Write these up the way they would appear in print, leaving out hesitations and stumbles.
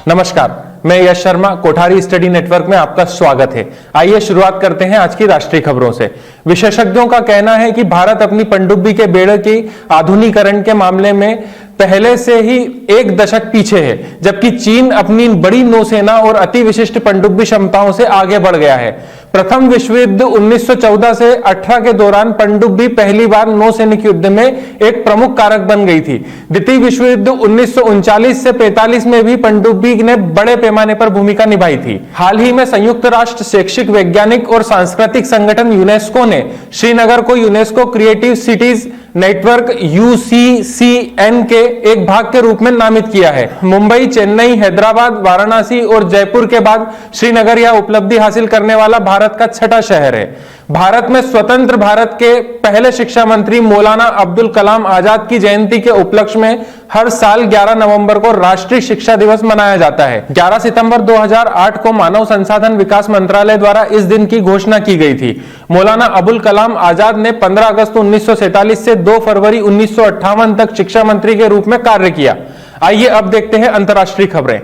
नमस्कार, मैं यश Sharma, Kothari study network में आपका स्वागत है। आइए शुरुआत करते हैं आज की राष्ट्रीय खबरों से। विशेषज्ञों का कहना है कि भारत अपनी पनडुब्बी के बेड़े की आधुनिकीकरण के मामले में पहले से ही एक दशक पीछे है, जबकि चीन अपनी बड़ी नौसेना और अति विशिष्ट पनडुब्बी क्षमताओं से आगे बढ़ गया है। प्रथम विश्व युद्ध 1914 से 18 के दौरान पनडुब्बी पहली बार नौसैनिक युद्ध में एक प्रमुख कारक बन गई थी। द्वितीय विश्व युद्ध 1939 से 45 में भी पनडुब्बी ने बड़े पैमाने पर भूमिका निभाई थी। हाल ही में संयुक्त राष्ट्र शैक्षिक, वैज्ञानिक और सांस्कृतिक संगठन यूनेस्को ने श्रीनगर को UNESCO creative cities network UCCN के एक भाग के रूप में नामित किया है। मुंबई, चेन्नई, हैदराबाद, वाराणसी और जयपुर के बाद श्रीनगर यह उपलब्धि हासिल करने वाला भारत का छठा शहर है। भारत में स्वतंत्र भारत के पहले शिक्षा मंत्री मौलाना अब्दुल कलाम आजाद की जयंती के उपलक्ष्य में हर साल 11 नवंबर को राष्ट्रीय शिक्षा दिवस मनाया जाता है। 11 सितंबर 2008 को मानव संसाधन विकास मंत्रालय द्वारा इस दिन की घोषणा की गई थी। मौलाना अबुल कलाम आजाद ने 15 अगस्त 1947 से 2 फरवरी 1958 तक शिक्षा मंत्री के रूप में कार्य किया। आइए अब देखते हैं अंतर्राष्ट्रीय खबरें।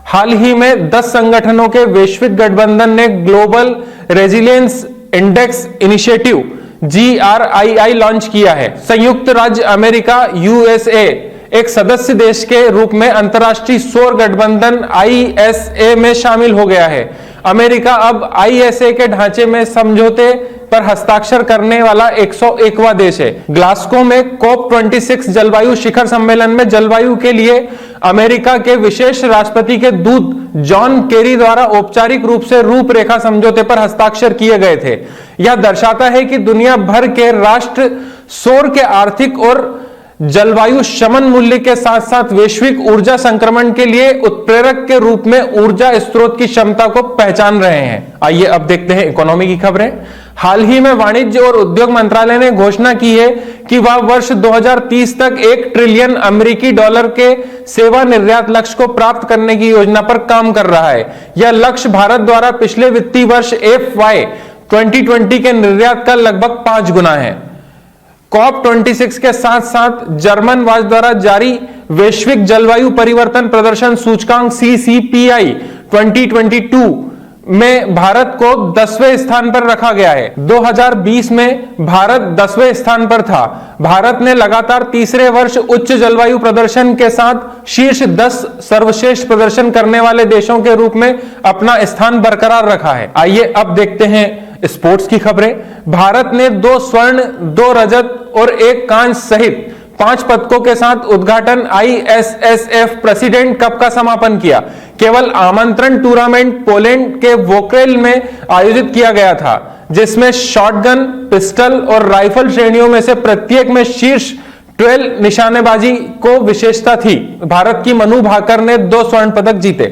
हाल ही में 10 संगठनों के वैश्विक गठबंधन ने global resilience index initiative GRII launch किया है। संयुक्त राज्य अमेरिका USA एक सदस्य देश के रूप में अंतर्राष्ट्रीय सौर गठबंधन ISA में शामिल हो गया है। अमेरिका अब ISA के ढांचे में समझौते पर हस्ताक्षर करने वाला 101वां देश है। ग्लासगो में COP26 जलवायु शिखर सम्मेलन में जलवायु के लिए अमेरिका के विशेष राष्ट्रपति के दूत जॉन केरी द्वारा औपचारिक रूप से रूपरेखा समझौते पर हस्ताक्षर किए गए थे। यह दर्शाता है कि दुनिया भर के राष्ट्र सौर के आर्थिक और जलवायु शमन मूल्य के साथ साथ वैश्विक ऊर्जा संक्रमण के लिए उत्प्रेरक के रूप में ऊर्जा स्रोत की क्षमता को पहचान रहे हैं। आइए अब देखते हैं इकोनॉमी की खबरें। हाल ही में वाणिज्य और उद्योग मंत्रालय ने घोषणा की है कि वह वर्ष 2030 तक $1 ट्रिलियन अमेरिकी डॉलर के सेवा निर्यात लक्ष्य को प्राप्त करने की योजना पर काम कर रहा है। यह लक्ष्य भारत द्वारा पिछले वित्तीय वर्ष FY 2020 के निर्यात का लगभग 5 गुना है। COP26 के साथ साथ जर्मन वाज द्वारा जारी वैश्विक जलवायु परिवर्तन प्रदर्शन सूचकांक CCPI 2022 में भारत को 10वें स्थान पर रखा गया है। 2020 में भारत 10वें स्थान पर था। भारत ने लगातार तीसरे वर्ष उच्च जलवायु प्रदर्शन के साथ शीर्ष 10 सर्वश्रेष्ठ प्रदर्शन करने वाले देशों के रूप में अपना स्थान बरकरार रखा है। आइए अब देखते हैं स्पोर्ट्स की खबरें। भारत ने 2 स्वर्ण, 2 रजत और 1 कांस्य सहित 5 पदकों के साथ उद्घाटन ISSF प्रेसिडेंट कप का समापन किया। केवल आमंत्रण टूर्नामेंट पोलैंड के वोक्रेल में आयोजित किया गया था, जिसमें शॉटगन, पिस्टल और राइफल श्रेणियों में से प्रत्येक में शीर्ष 12 निशानेबाजी को विशेषता थी। भारत की मनु भाकर ने 2 स्वर्ण पदक जीते।